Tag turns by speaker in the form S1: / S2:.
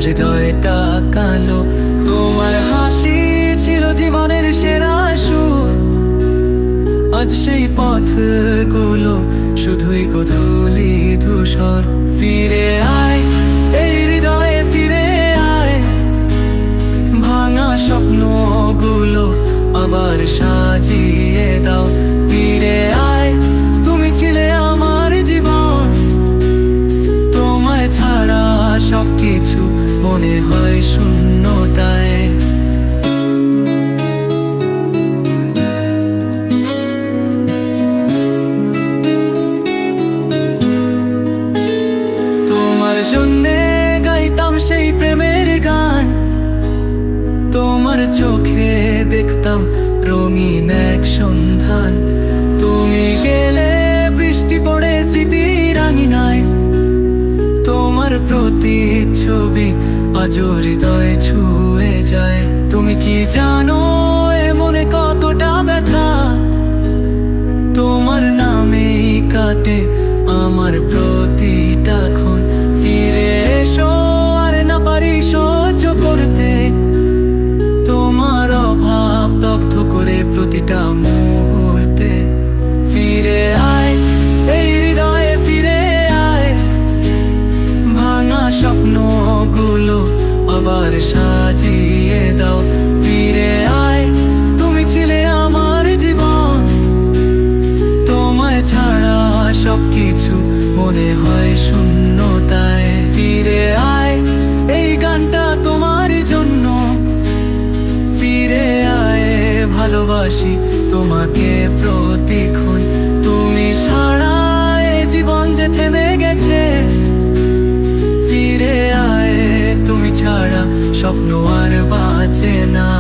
S1: হৃদয়টা কালো। তোমার হাসি ছিল জীবনের সেরা সুর, আজ সেই পথগুলো শুধুই গোধূলি ধূসর। ফিরে আয় এই হৃদয়ে, ফিরে আয়, ভাঙা স্বপ্নগুলো আবার সাজিয়ে দাও। ফিরে আয়, তুমি ছিলে আমার জীবন, তোমায় ছাড়া সবকিছু মনে হয় শূন্যতায়। তোমার জন্যে গাইতাম সেই প্রেমের গান, তোমার চোখে দেখতাম রঙিন এক সন্ধান। তুমি গেলে বৃষ্টি পড়ে স্মৃতির আঙিনায়, তোমার প্রতিচ্ছবি আজও হৃদয় ছুঁয়ে যায়। তুমি কি জানো এ মনে কতটা ব্যথা, তোমার নামেই কাটে আমার প্রতিটা ক্ষণ। ফিরে এসো, আর না পারি সহ্য করতে তোমার অভাব দগ্ধ করে প্রতিটা মুহূর্তে। ফিরে আয় এই হৃদয়ে, ফিরে আয়, ভাঙা স্বপ্নগুলো আবার সাজিয়ে দাও। ফিরে আয়, তুমি ছিলে আমার জীবন, তোমায় ছাড়া সবকিছু মনে হয় শূন্যতায়। ফিরে আয়, এই গানটা তোমার জন্য। ফিরে আয়, ভালোবাসি তোমাকে প্রতিক্ষণ। তুমি ছাড়া এ জীবন যে থেমে গেছে। ফিরে আয়, তুমি ছাড়া স্বপ্ন আর বাঁচে না।